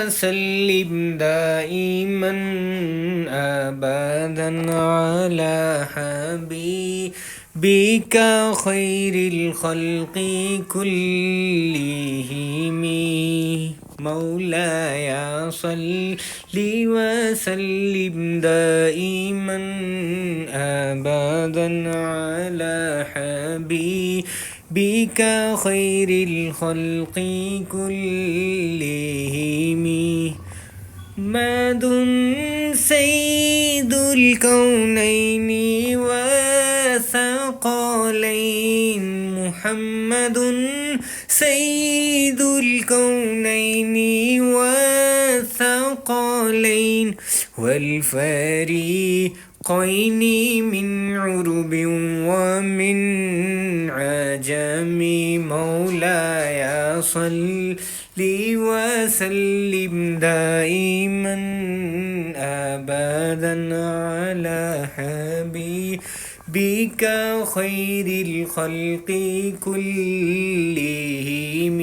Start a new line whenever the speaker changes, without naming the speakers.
وسلم دائما أبدا على حبيبك خير الخلق كلهم. مولاي صل وسلم دائما أبدا على حبيبك خير الخلق كلهم. محمد سيد الكونين وثقلين. محمد سيد الكونين والثقلين والفريقين من عرب ومن عجم. مولاي صل وسلم دائما أبدا على حبيبك خير الخلق كلهم.